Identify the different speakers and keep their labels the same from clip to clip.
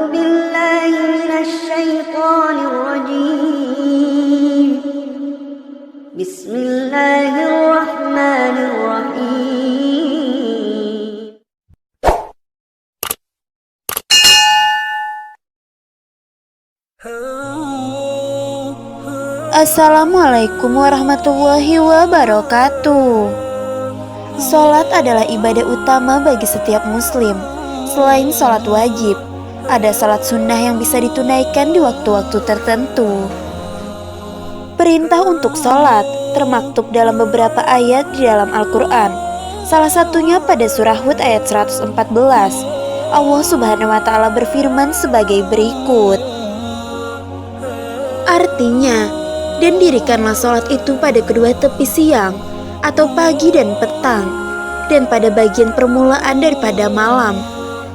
Speaker 1: بالله من الشيطان الرجيم بسم الله الرحمن الرحيم
Speaker 2: Assalamualaikum warahmatullahi wabarakatuh. Salat adalah ibadah utama bagi setiap muslim. Selain salat wajib, ada salat sunnah yang bisa ditunaikan di waktu-waktu tertentu. Perintah untuk salat termaktub dalam beberapa ayat di dalam Al-Quran. Salah satunya pada surah Hud ayat 114. Allah Subhanahu wa Ta'ala berfirman sebagai berikut. Artinya, dan dirikanlah sholat itu pada kedua tepi siang, atau pagi dan petang, dan pada bagian permulaan daripada malam.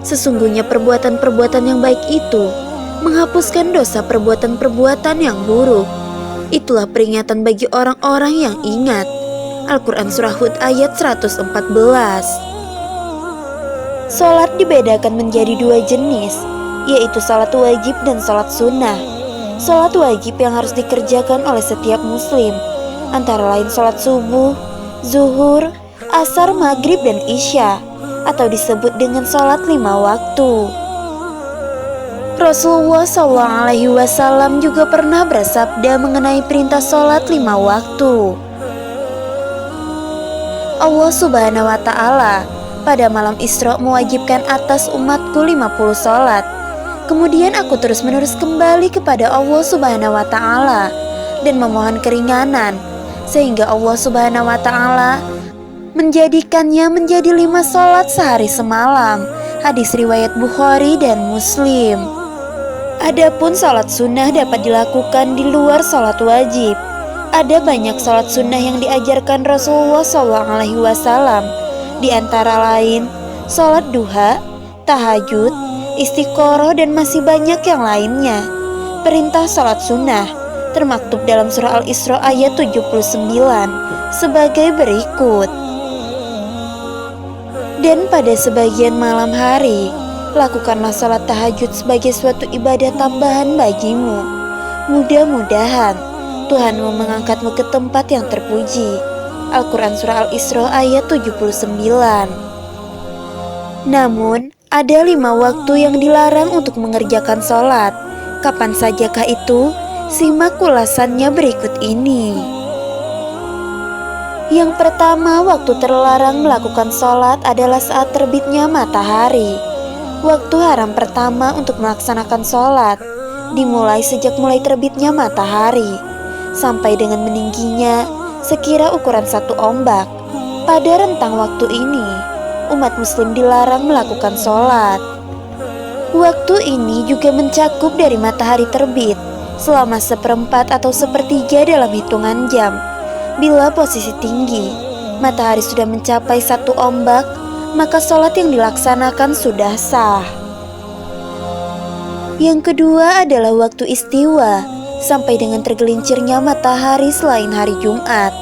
Speaker 2: Sesungguhnya perbuatan-perbuatan yang baik itu menghapuskan dosa perbuatan-perbuatan yang buruk. Itulah peringatan bagi orang-orang yang ingat. Al-Quran Surah Hud ayat 114. Sholat dibedakan menjadi dua jenis, yaitu sholat wajib dan sholat sunnah. Sholat wajib yang harus dikerjakan oleh setiap muslim, antara lain sholat subuh, zuhur, asar, maghrib, dan isya, atau disebut dengan sholat 5 waktu. Rasulullah SAW juga pernah bersabda mengenai perintah sholat 5 waktu. Allah Subhanahu wa Ta'ala pada malam Isra mewajibkan atas umatku 50 sholat. Kemudian aku terus-menerus kembali kepada Allah Subhanahu wa Ta'ala dan memohon keringanan, sehingga Allah Subhanahu wa Ta'ala menjadikannya menjadi 5 sholat sehari semalam. Hadis riwayat Bukhari dan Muslim. Adapun sholat sunnah dapat dilakukan di luar sholat wajib. Ada banyak sholat sunnah yang diajarkan Rasulullah SAW, di antara lain sholat duha, tahajud, istiqoroh, dan masih banyak yang lainnya. Perintah sholat sunnah termaktub dalam surah Al-Isra ayat 79 sebagai berikut. Dan pada sebagian malam hari, lakukanlah sholat tahajud sebagai suatu ibadah tambahan bagimu. Mudah-mudahan Tuhanmu mengangkatmu ke tempat yang terpuji. Al-Quran Surah Al-Isra ayat 79. Namun, ada 5 waktu yang dilarang untuk mengerjakan sholat. Kapan sajakah itu? Simak ulasannya berikut ini. Yang pertama, waktu terlarang melakukan sholat adalah saat terbitnya matahari. Waktu haram pertama untuk melaksanakan sholat dimulai sejak mulai terbitnya matahari sampai dengan meningginya sekira ukuran 1 ombak. Pada rentang waktu ini, umat muslim dilarang melakukan sholat. Waktu ini juga mencakup dari matahari terbit selama 1/4 atau 1/3 dalam hitungan jam. Bila posisi tinggi, matahari sudah mencapai 1 ombak, maka sholat yang dilaksanakan sudah sah. Yang kedua adalah waktu istiwa, sampai dengan tergelincirnya matahari selain hari Jumat.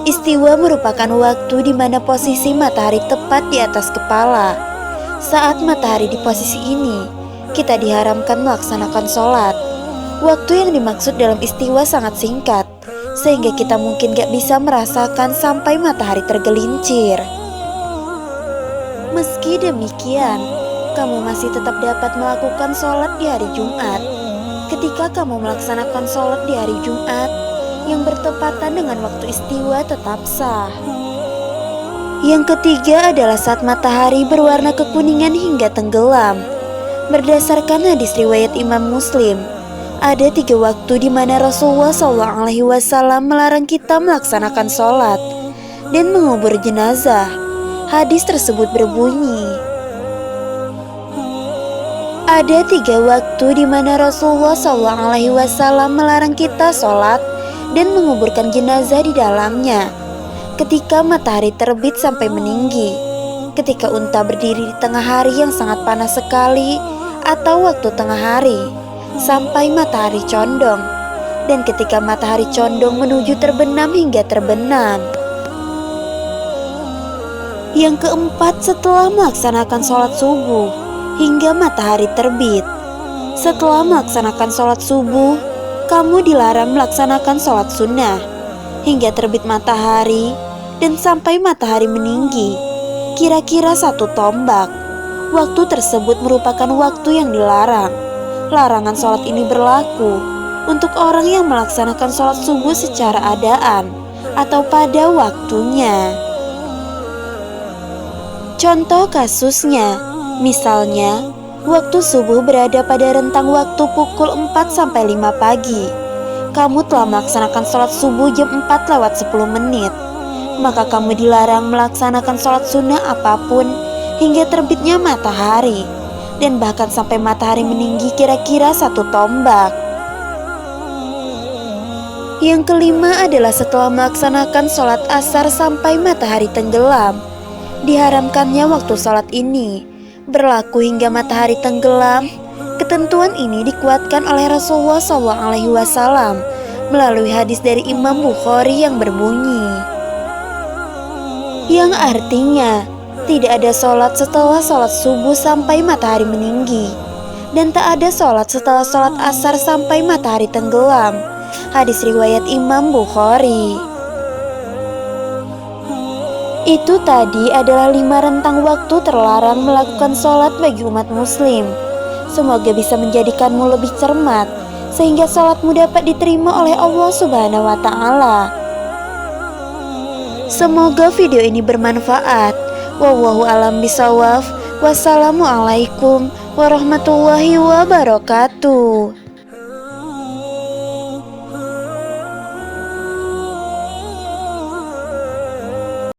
Speaker 2: Istiwa merupakan waktu di mana posisi matahari tepat di atas kepala. Saat matahari di posisi ini, kita diharamkan melaksanakan sholat. Waktu yang dimaksud dalam istiwa sangat singkat, sehingga kita mungkin gak bisa merasakan sampai matahari tergelincir. Meski demikian, kamu masih tetap dapat melakukan sholat di hari Jumat. Ketika kamu melaksanakan sholat di hari Jumat yang bertepatan dengan waktu istiwa tetap sah. Yang ketiga adalah saat matahari berwarna kekuningan hingga tenggelam. Berdasarkan hadis riwayat Imam Muslim, ada 3 waktu di mana Rasulullah SAW melarang kita melaksanakan sholat dan mengubur jenazah. Hadis tersebut berbunyi, ada 3 waktu di mana Rasulullah SAW melarang kita sholat dan menguburkan jenazah di dalamnya. Ketika matahari terbit sampai meninggi, ketika unta berdiri di tengah hari yang sangat panas sekali, atau waktu tengah hari sampai matahari condong, dan ketika matahari condong menuju terbenam hingga terbenam. Yang keempat, setelah melaksanakan sholat subuh hingga matahari terbit. Setelah melaksanakan sholat subuh, kamu dilarang melaksanakan sholat sunnah hingga terbit matahari dan sampai matahari meninggi, kira-kira 1 tombak. Waktu tersebut merupakan waktu yang dilarang. Larangan sholat ini berlaku untuk orang yang melaksanakan sholat subuh secara adaan atau pada waktunya. Contoh kasusnya, misalnya, waktu subuh berada pada rentang waktu pukul 4-5 pagi. Kamu telah melaksanakan sholat subuh jam 4:10, maka kamu dilarang melaksanakan sholat sunnah apapun hingga terbitnya matahari, dan bahkan sampai matahari meninggi kira-kira 1 tombak. Yang kelima adalah setelah melaksanakan sholat asar sampai matahari tenggelam. Diharamkannya waktu sholat ini berlaku hingga matahari tenggelam. Ketentuan ini dikuatkan oleh Rasulullah SAW melalui hadis dari Imam Bukhari yang berbunyi, yang artinya tidak ada sholat setelah sholat subuh sampai matahari meninggi, dan tak ada sholat setelah sholat asar sampai matahari tenggelam. Hadis riwayat Imam Bukhari. Itu tadi adalah 5 rentang waktu terlarang melakukan sholat bagi umat muslim. Semoga bisa menjadikanmu lebih cermat, sehingga sholatmu dapat diterima oleh Allah Subhanahu wa Ta'ala. Semoga video ini bermanfaat. Wallahu a'lam bishawab. Wassalamualaikum warahmatullahi wabarakatuh.